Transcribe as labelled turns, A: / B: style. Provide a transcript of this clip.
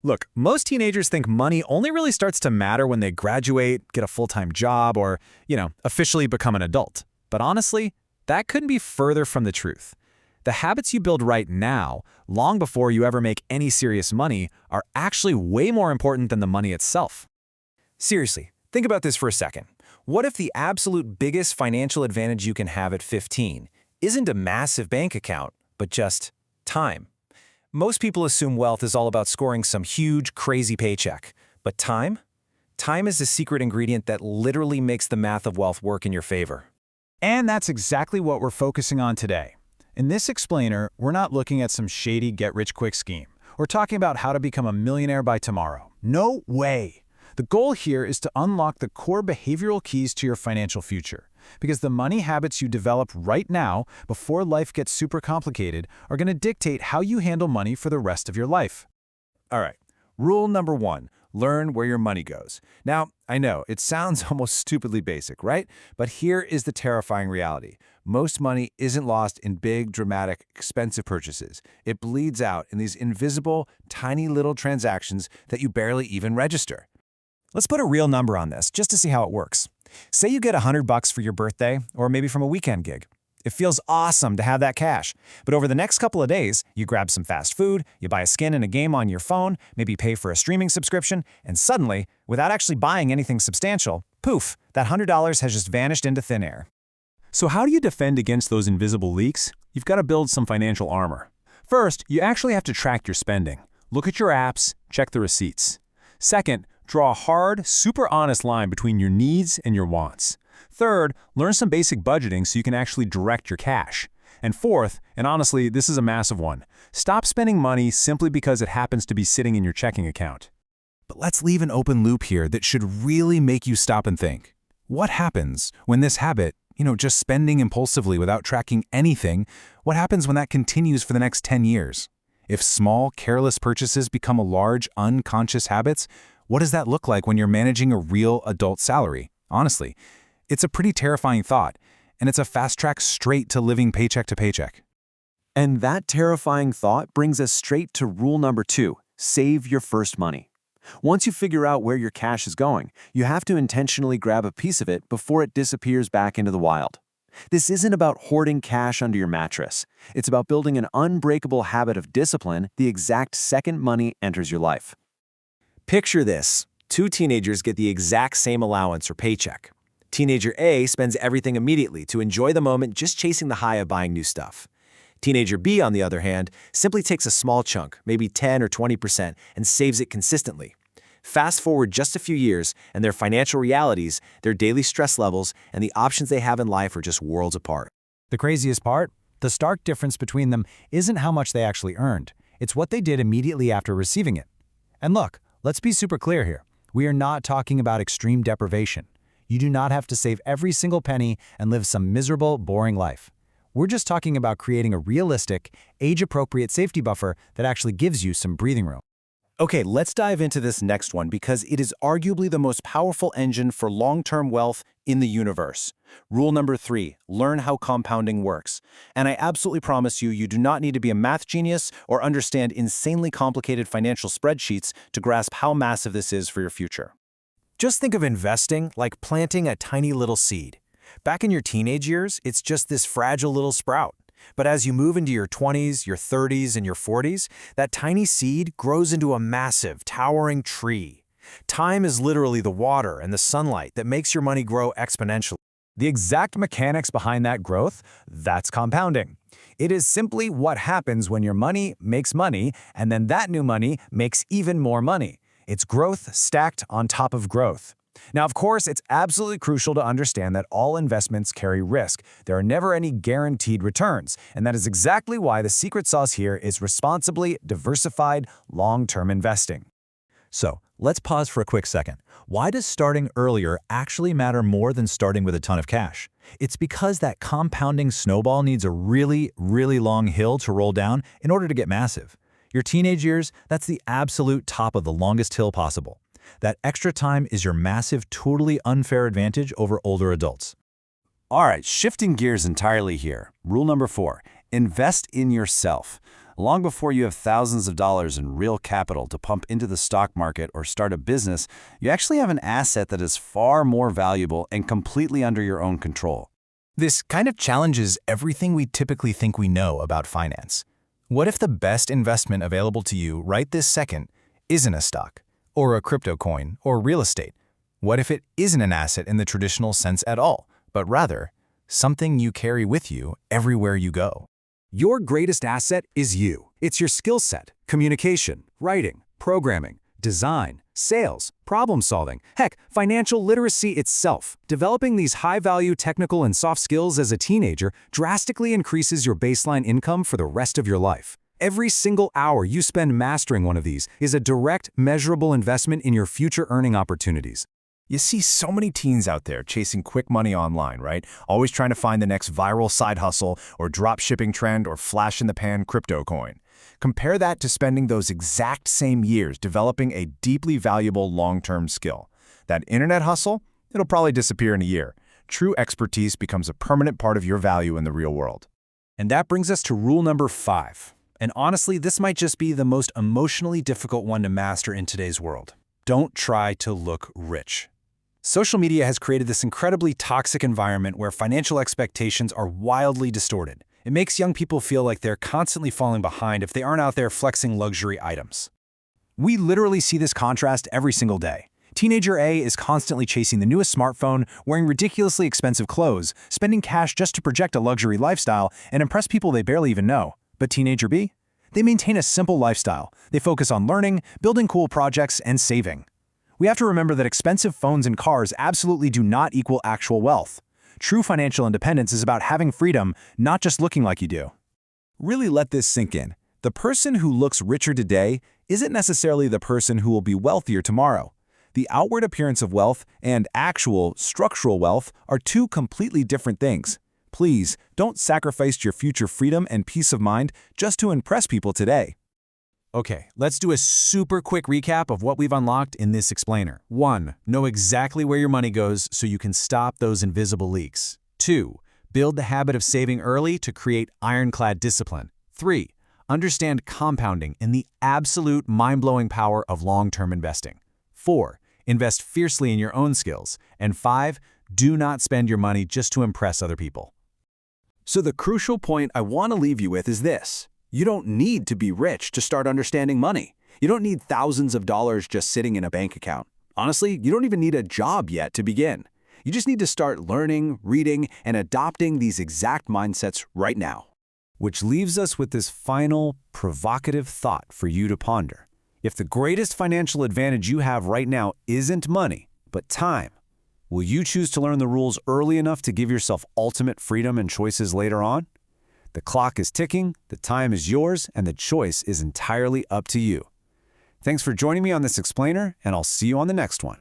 A: Look, most teenagers think money only really starts to matter when they graduate, get a full-time job, or, officially become an adult. But honestly, that couldn't be further from the truth. The habits you build right now, long before you ever make any serious money, are actually way more important than the money itself.
B: Seriously, think about this for a second. What if the absolute biggest financial advantage you can have at 15 isn't a massive bank account, but just time? Most people assume wealth is all about scoring some huge, crazy paycheck. But time? Time is the secret ingredient that literally makes the math of wealth work in your favor.
C: And that's exactly what we're focusing on today. In this explainer, we're not looking at some shady get-rich-quick scheme. We're talking about how to become a millionaire by tomorrow. No way! The goal here is to unlock the core behavioral keys to your financial future. Because the money habits you develop right now, before life gets super complicated, are going to dictate how you handle money for the rest of your life.
B: All right, rule number 1, learn where your money goes. Now, I know, it sounds almost stupidly basic, right? But here is the terrifying reality. Most money isn't lost in big, dramatic, expensive purchases. It bleeds out in these invisible, tiny little transactions that you barely even register. Let's put a real number on this, just to see how it works. Say you get $100 for your birthday, or maybe from a weekend gig. It feels awesome to have that cash. But over the next couple of days, you grab some fast food, you buy a skin in a game on your phone, maybe pay for a streaming subscription, and suddenly, without actually buying anything substantial, poof, that $100 has just vanished into thin air.
D: So how do you defend against those invisible leaks? You've got to build some financial armor. First, you actually have to track your spending. Look at your apps, check the receipts. Second, draw a hard, super honest line between your needs and your wants. Third, learn some basic budgeting so you can actually direct your cash. And fourth, and honestly, this is a massive one, stop spending money simply because it happens to be sitting in your checking account.
B: But let's leave an open loop here that should really make you stop and think. What happens when this habit, just spending impulsively without tracking anything, what happens when that continues for the next 10 years? If small, careless purchases become a large, unconscious habits, what does that look like when you're managing a real adult salary? Honestly, it's a pretty terrifying thought, and it's a fast track straight to living paycheck to paycheck.
E: And that terrifying thought brings us straight to rule number 2, save your first money. Once you figure out where your cash is going, you have to intentionally grab a piece of it before it disappears back into the wild. This isn't about hoarding cash under your mattress. It's about building an unbreakable habit of discipline the exact second money enters your life. Picture this. 2 teenagers get the exact same allowance or paycheck. Teenager A spends everything immediately to enjoy the moment, just chasing the high of buying new stuff. Teenager B, on the other hand, simply takes a small chunk, maybe 10 or 20%, and saves it consistently. Fast forward just a few years, and their financial realities, their daily stress levels, and the options they have in life are just worlds apart.
C: The craziest part? The stark difference between them isn't how much they actually earned. It's what they did immediately after receiving it. And look, let's be super clear here. We are not talking about extreme deprivation. You do not have to save every single penny and live some miserable, boring life. We're just talking about creating a realistic, age-appropriate safety buffer that actually gives you some breathing room.
B: Okay, let's dive into this next one because it is arguably the most powerful engine for long-term wealth in the universe. Rule number 3, learn how compounding works. And I absolutely promise you, you do not need to be a math genius or understand insanely complicated financial spreadsheets to grasp how massive this is for your future. Just think of investing like planting a tiny little seed. Back in your teenage years, it's just this fragile little sprout. But as you move into your 20s, your 30s, and your 40s, that tiny seed grows into a massive, towering tree. Time is literally the water and the sunlight that makes your money grow exponentially. The exact mechanics behind that growth, that's compounding. It is simply what happens when your money makes money, and then that new money makes even more money. It's growth stacked on top of growth. Now, of course, it's absolutely crucial to understand that all investments carry risk. There are never any guaranteed returns, and that is exactly why the secret sauce here is responsibly diversified long-term investing.
F: So, let's pause for a quick second. Why does starting earlier actually matter more than starting with a ton of cash? It's because that compounding snowball needs a really, really long hill to roll down in order to get massive. Your teenage years, that's the absolute top of the longest hill possible. That extra time is your massive, totally unfair advantage over older adults.
E: All right, shifting gears entirely here. Rule number 4, invest in yourself.
B: Long before you have thousands of dollars in real capital to pump into the stock market or start a business, you actually have an asset that is far more valuable and completely under your own control.
C: This kind of challenges everything we typically think we know about finance. What if the best investment available to you right this second isn't a stock, or a crypto coin, or real estate? What if it isn't an asset in the traditional sense at all, but rather something you carry with you everywhere you go?
A: Your greatest asset is you. It's your skill set, communication, writing, programming, design, sales, problem solving, heck, financial literacy itself. Developing these high-value technical and soft skills as a teenager drastically increases your baseline income for the rest of your life. Every single hour you spend mastering one of these is a direct, measurable investment in your future earning opportunities.
C: You see so many teens out there chasing quick money online, right? Always trying to find the next viral side hustle or drop shipping trend or flash-in-the-pan crypto coin. Compare that to spending those exact same years developing a deeply valuable long-term skill. That internet hustle, it'll probably disappear in a year. True expertise becomes a permanent part of your value in the real world.
A: And that brings us to rule number 5. And honestly, this might just be the most emotionally difficult one to master in today's world. Don't try to look rich. Social media has created this incredibly toxic environment where financial expectations are wildly distorted. It makes young people feel like they're constantly falling behind if they aren't out there flexing luxury items. We literally see this contrast every single day. Teenager A is constantly chasing the newest smartphone, wearing ridiculously expensive clothes, spending cash just to project a luxury lifestyle and impress people they barely even know. But Teenager B? They maintain a simple lifestyle. They focus on learning, building cool projects, and saving. We have to remember that expensive phones and cars absolutely do not equal actual wealth. True financial independence is about having freedom, not just looking like you do.
B: Really let this sink in. The person who looks richer today isn't necessarily the person who will be wealthier tomorrow. The outward appearance of wealth and actual, structural wealth are two completely different things. Please, don't sacrifice your future freedom and peace of mind just to impress people today.
A: Okay, let's do a super quick recap of what we've unlocked in this explainer. 1. Know exactly where your money goes so you can stop those invisible leaks. 2. Build the habit of saving early to create ironclad discipline. 3. Understand compounding and the absolute mind-blowing power of long-term investing. 4. Invest fiercely in your own skills. And 5. Do not spend your money just to impress other people.
B: So the crucial point I want to leave you with is this. You don't need to be rich to start understanding money. You don't need thousands of dollars just sitting in a bank account. Honestly, you don't even need a job yet to begin. You just need to start learning, reading, and adopting these exact mindsets right now. Which leaves us with this final, provocative thought for you to ponder. If the greatest financial advantage you have right now isn't money, but time, will you choose to learn the rules early enough to give yourself ultimate freedom and choices later on? The clock is ticking, the time is yours, and the choice is entirely up to you. Thanks for joining me on this explainer, and I'll see you on the next one.